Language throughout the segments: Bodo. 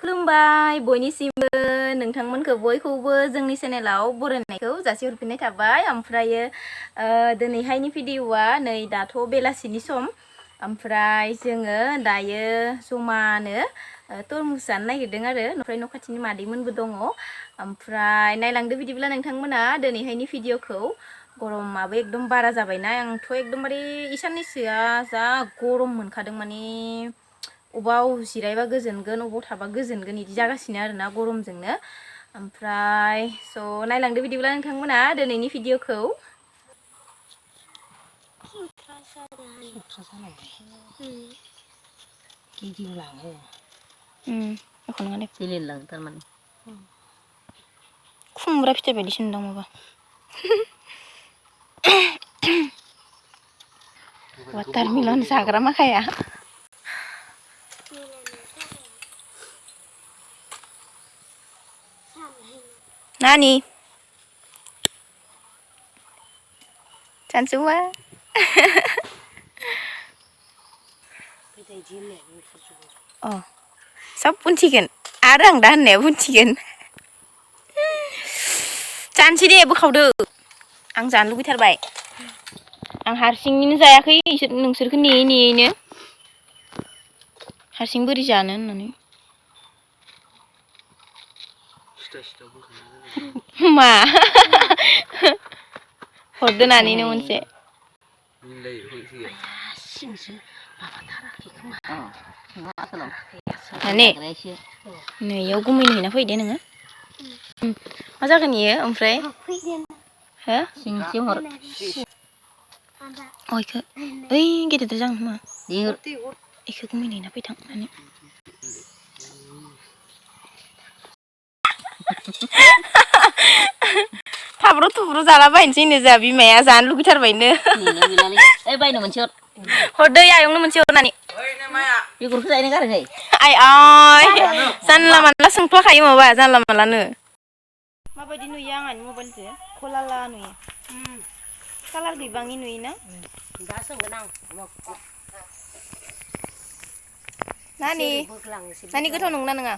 खुलुमबाय बयनिसिमबो नोंथांमोनखौ बयखौबो जोंनि चेनेलाव बरायनायखौ जासिहरफिननाय थाबाय। ओमफ्रायो दिनैहायनि भिडिअआ नै दाथ' बेलासिनि सम, ओमफ्राय जोङो दायो जमानो तरमुज जानो नागिरदों आरो ओमफ्राय न' खाथिनि मादैमोनबो दङ। ओमफ्राय नायलांदो बिदिब्ला नोंथांमोना दिनैहायनि भिडिअखौ। गरमाबो एकदम बारा जाबायना, आंथ' एकदमबारे इसाननैसोआ जा गरम मोनखादों, माने अबाव जिरायबा गोजोनगोन अबाव थाबा गोजोनगोन इदि जागासिनो आरोना गरमजोंनो। ओमफ्राय नायलांदो बिदिब्ला नोंथांमोना दिनैनि भिडिअखौ। खुमब्रा फिथाइ बायदिसो नुदों माबा। वाटारमेलन जाग्रा माखाया। नानि जानसुमा अ सब बुंथिगोन आरो आं दा होननाया बुंथिगोन। जानसै दे बोखावदो, आं जानो लुगैथारबाय। आं हारसिङैनो जायाखै, नोंसोरखौ नेयै नेयैनो हारसिं बोरै जानो होननानै। मा हरदो नानिनो मोनसे। नानि नैयाव गुमैनो हैना फै दे नोङो। मा जागोन इयो ओमफ्राय हो इखो ओइ गेदेरद्राय जागोन खोमा इखो गुमैनो हैना फै थांनानै। थाब्र' थुब्र' जाला बायनोसैनो जोंहा बिमाया, जानो लुगैथारबायनो। बायनो मोनसे हरदै आयंनो मोनसे हरनानै बेगरखौ जाहैनो गारोहाय। आइ जानला मानला सोंफ्लाखायो माबा जानला मानलानो। माबायदि नुयो आंहानि मबाइलजों खलाला नुयो, कालार गैबाङि नुयोना। दा सोंगोन आं नानि गोथाव नंगौना नङा?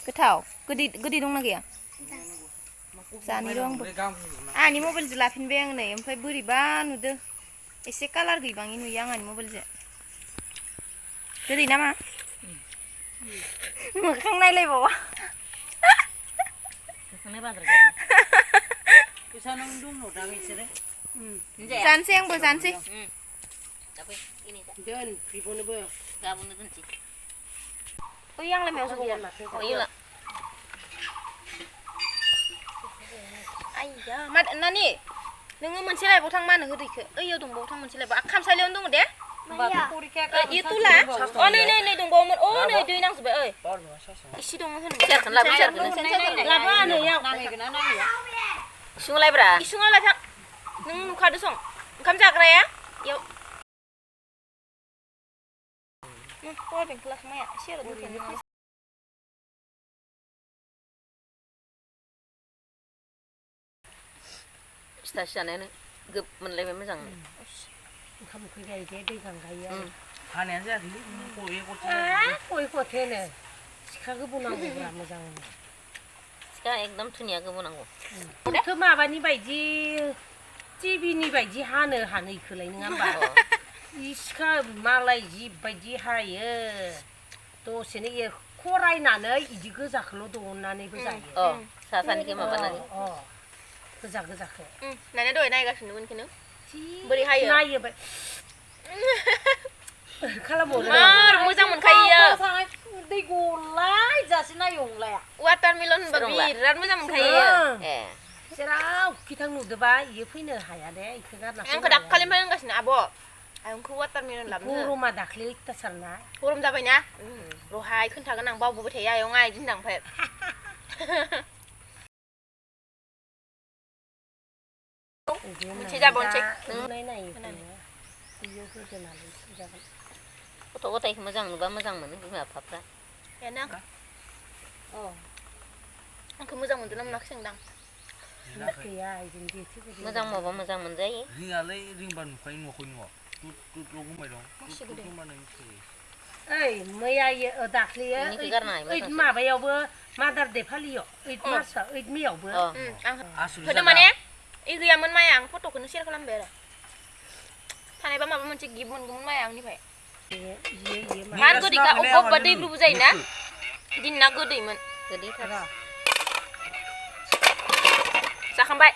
गोथाव गोदै दंना गैया? जानि र' आंबो। आंहानि मबाइलजों लाफिनबाय आं नै, ओमफ्राय बोरैबा नुदो, एसे कालार गैबाङि नुयो आंहानि मबाइलजों। गोदै नामा? मोखां नायलायबावा। जानोसै आंबो जानोसै। दोन बिब'नोबो गाबोननो दोनसै। ओइ आंलाय मायाव सोबावगोन? आइया मा नानि नोङो मोनसे लाइबावथां, मा होनो होदैखो ओइयाव दंबावथां मोनसे लाइबाव, खामसालियावनो दङ दे। इ तुला अ नै दंबावोमोन, अ नै दै नांजोबबाय। ओइ इसे दङ होनो लाबो नैयाव इसिङाव लायब्रा, इसिङाव लायथां। नों नुखादो सं ओंखाम जाग्राया इयाव। पावार बेंकखौ लाखांनाया सेराव दोनथ'नो। फिथासो जानायानो गोब मोनलायबाय मोजां। ओंखाम ओंख्रि जायो दे, दै गांगायो आरो हानायानो जायाखैलै खय खथेनो सिखा गोबौ नांगौब्रा मोजां। सिखा एकदम थुनिया गोबौ नांगौ। बेखौ माबानि बायदि टिभिनि बायदि हानो इखोलाय नङा होमबा? सिखा मालाय जिबायदि हायो, दसेनो एख' रायनानै इदि गोजाखौल' दिहुननानैबो जायो। सा सानिखौ माबानानै गोजाखौ नायना दहाय नायगासिनोमोन बेखौनो बोरै हायो नायोबाय। मार मोजां मोनखायो दै गलाय जासे नायो अंलाया। वाटारमेलन होनबा बिराद मोजां मोनखायो। ए जेरावखि थां नुदोबा इयो फैनो हाया दे, इखौ गारना आंखौ दाखालिनिफ्राय होनगासिनो आब' आयंखौ वाटारमेलन लाबोनो। गरमा दाख्लै अयथासारना गरम जाबायना रहाय खोन्थागोन आं, बावबोबाय थायो आयंआ इदि होनदां। ओमफ्राय मोनसे जाबावनोसै गथ' गथायखौ मोजां नुबा मोजां मोनो बिमा बिफाफ्रा। आंखौ मोजां मोनदोंना मोनाखै सोंदां। मोजां मावबा मोजां मोनजायो। रिङालाय रिंबा नुखायो न'खौ न'आव तुत तुतल' बुंबाय दं। ओइ मैया दाख्लैयो ओइद माबायावबो मादार दे फालियो ओइद मार्चआव ओइद मेयावबो होदो माने इ गैयामोन माया आं फट'खौनो शेयार खालामबाय आरो थानायबा माबा मोनसे गिफ्ट मोनगौमोन माया आंनिफ्राय मार गोदैखा अबेबा दैब्रुबो जायोना दिनना गोदैमोन गोदैथार जाखांबाय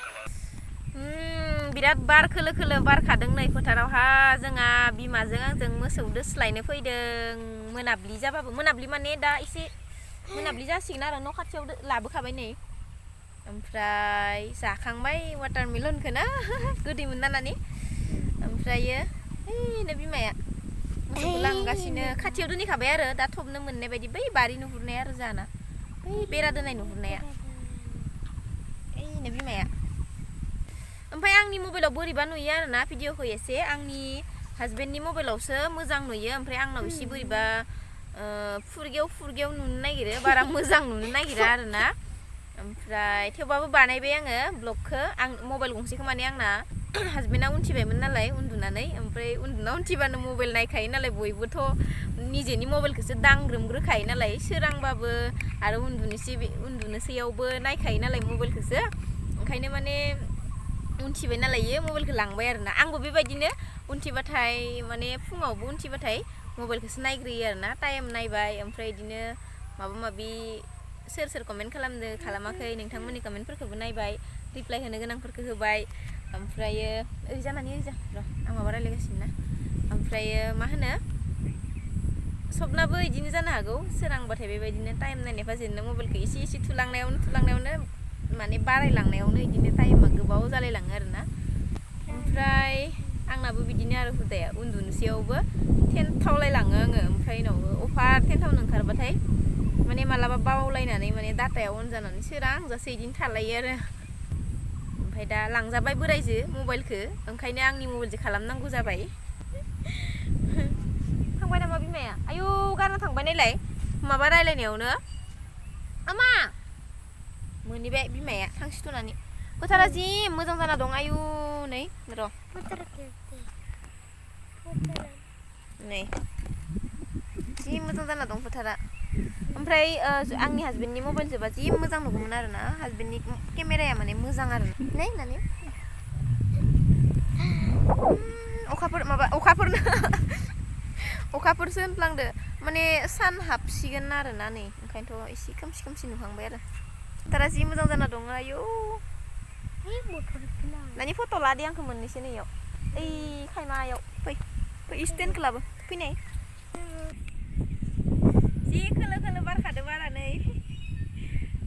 बिराद बार खोलो खोलो बारखादों नै फोथारावहा जोंहा बिमाजों आंजों मोसौ दोस्लायनो फैदों मोनाब्लि जाबाबो मोनाब्लि माने दा एसे मोनाब्लि जासिगोन आरो न' खाथियाव लाबोखाबाय नै ओमफ्राय जाखांबाय वाटारमेलनखौ ना गोदैमोन नानानै ओमफ्रायो ओइनो बिमाया मोसौखौ लांगासिनो खाथियाव दोनहैखाबाय आरो दा थबनो मोननाय बायदि बै बारि नुहुरनाया आरो जाना बै बेरा दोननाय नुहुरनाया ओइनो बिमाया ओमफ्राय आंनि मबाइलाव बोरैबा नुयो आरोना भिडिअखौ एसे आंनि हाजबेन्डनि मबाइलावसो मोजां नुयो ओमफ्राय आंनाव एसे बोरैबा फुरगेव नुनो नागिरो बारा मोजां नुनो नागिरा आरोना ओमफ्राय थेवबाबो बानायबाय आङो ब्लगखौ आं मबाइल गंसेखौ माने आंना हाजबेन्डआ उनथिबायमोन नालाय उन्दुनानै ओमफ्राय उन्दुना उनथिबानो मबाइल नायखायो नालाय बयबोथ' निजेनि मबाइलखौसो दांग्रोमग्रोखायो नालाय सोरांबाबो आरो उन्दुनोसैयावबो नायखायो नालाय मबाइलखौसो ओंखायनो माने उनथिबाय नालाय इयो मबाइलखौ लांबाय आरोना आंबो बेबायदिनो उनथिबाथाय माने फुङावबो उनथिबाथाय मबाइलखौसो नायग्रोयो आरोना टाइम नायबाय ओमफ्राय बिदिनो माबा माबि सोर कमेन्ट खालामदो खालामाखै नोंथांमोननि कमेन्टफोरखौबो नायबाय रिप्लाइ होनो गोनांफोरखौ होबाय ओमफ्रायो ओरै जानानै ओरै जा र' आं माबा रायलायगासिनो ना ओमफ्रायो मा होनो सबनाबो बिदिनो जानो हागौ सोरांबाथाय बेबायदिनो टाइम नायनाय फाजेनो मबाइलखौ एसे थुलांनायावनो माने बारायलांनायावनो बिदिनो टाइमा गोबाव जालायलाङो आरोना ओमफ्राय आंनाबो बिदिनो आरो हुदाया उन्दुनोसैयावबो टेन्थावलायलाङो आङो ओमफ्राय उनावबो अफार टेन्थावनो ओंखारबाथाय माने मालाबा बावलायनानै माने डाटायाव अन जानानै सोरांजासे बिदिनो थालायो आरो ओमफ्राय दा लांजाबाय बोराइजो मबाइलखौ ओंखायनो आंनि मबाइलजों खालामनांगौ जाबाय थांबाय नामा बिमाया आयौ गारना थांबाय नायलाय माबा रायलायनायावनो आमा मोनहैबाय बिमाया थांसिथ'नानै फोथारा जि मोजां जाना दं आयु नै र' नै जि मोजां जाना दं फोथारा ओमफ्राय आंनि हाजबेन्डनि मबाइल जोबा जि मोजां नुगौमोन आरोना हाजबेन्डनि केमेराया माने मोजां आरो नै नानि अखाफोरसो होनफ्लांदो माने सान हाबसिगोन आरोना नै ओंखायनोथ' एसे खोमसि नुहांबाय आरो फोथारा जि मोजां जाना दं आयौ नानि फट' लादे आंखौ मोननैसो नैयाव ओइ खायमायाव फै स्टेन्डखौ लाबो फैनाय जि खोलो खोलो बारखादो बारा नै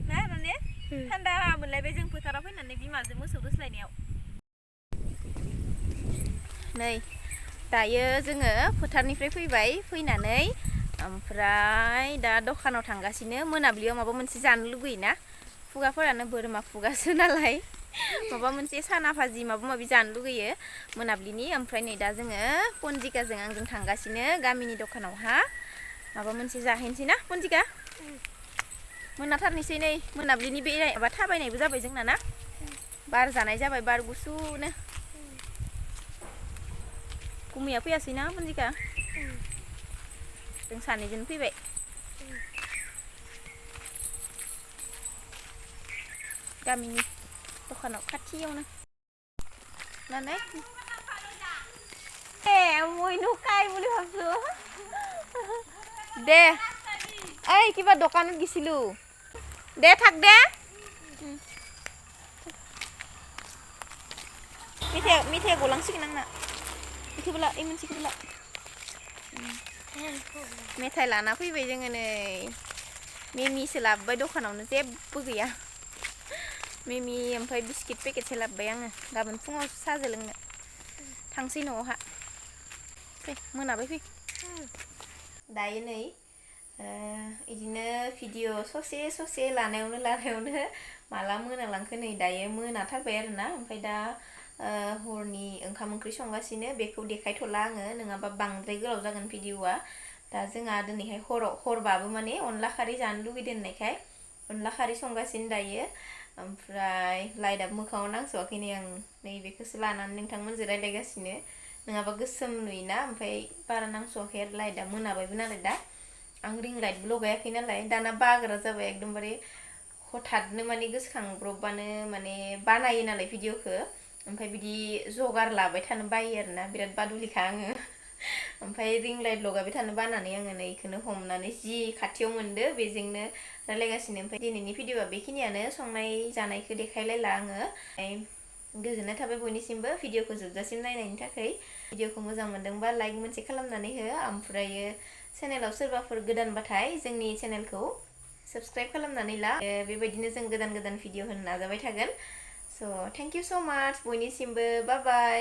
ना माने थान्दा मोनलायबाय जों फोथाराव फैनानै बिमाजों मोसौ दोस्लायनायाव नै दायो जोङो फोथारनिफ्राय फैनानै ओमफ्राय दा दखानाव थांगासिनो मोनाब्लियाव माबा मोनसे जानो लुगैयोना खुगाफोरानो बोरमा खुगासो नालाय माबा मोनसे साना भाजि माबा माबि जानो लुगैयो मोनाब्लिनि ओमफ्राय नै दा जोङो पन्जिकाजों आंजों थांगासिनो गामिनि दखानावहा माबा मोनसे जाहैनोसै ना पन्जिका मोनाथारनोसै नै मोनाब्लिनि बे माबा थाबायनायबो जाबाय जोंना ना बार जानाय जाबाय बार गुसुनो गुमैया फैयासै ना पन्जिका जों सानैजों फैबाय गामिनि दखानाव खाथियावनो नानै মইনো কাই বুলি ভাবছো দে এই কিবা দোকানত গিছিলো দে থাক দে মিঠাই গলাंसिगोन आंना इखौबोला এই मोनसेखौबोला मेथाइ लाना फैबाय जोङो नै मेमिसो लाबोबाय दखानावनो जेबो गैया मेमि ओमफ्राय बिस्किट पेकेटसो लाबोबाय आङो गाबोन फुङाव साहाजों लोंनो थांसै न'आवहा फै मोनाबाय फै दायो नै इदिनो भिडिअ ससे लानायावनो माला मोनालांखो नै दायो मोनाथारबाय आरोना ओमफ्राय दा हरनि ओंखाम ओंख्रि संगासिनो बेखौ देखायथ'ला आङो नङाबा बांद्राय गोलाव जागोन भिडिअआ दा जोंहा दिनैहाय हरबाबो माने अनला खारै जानो लुगैदों होननायखाय अनला खारै संगासिनो दायो ओमफ्राय लाइटआबो मोखाङाव नांस'वाखै नै आं नैबेखौसो लानानै नोंथांमोनजों रायलायगासिनो नङाबा गोसोम नुयोना ओमफ्राय बारा नांस'वाखै आरो लाइटआ मोनाबायबो नालाय दा आं रिं लाइटबो लगायाखै नालाय दाना बाग्रा जाबाय एकदमबारे हठाथनो माने गोसोखांब्रबबानो माने बानायो नालाय भिडिअखौ ओमफ्राय बिदि जगार लाबाय थानो बायो आरोना बिराद बादुलिखा आङो ओमफ्राय रिं लाइट लगायबाय थानो बानानै आङो नै इखौनो हमनानै जि खाथियाव मोनदो बेजोंनो रायलायगासिनो ओमफ्राय दिनैनि भिडिअआ बेखिनियानो संनाय जानायखौ देखायलायला आङो गोजोननाय थाबाय बयनिसिमबो भिडिअखौ जोबजासिम नायनायनि थाखाय भिडिअखौ मोजां मोनदोंबा लाइक मोनसे खालामनानै हो ओमफ्रायो चेनेलाव सोरबाफोर गोदानबाथाय जोंनि चेनेलखौ साबस्क्राइब खालामनानै ला बेबायदिनो जों गोदान भिडिअ होनो नाजाबाय थागोन स' थेंक इउ स' माच बयनिसिमबो बाय बाय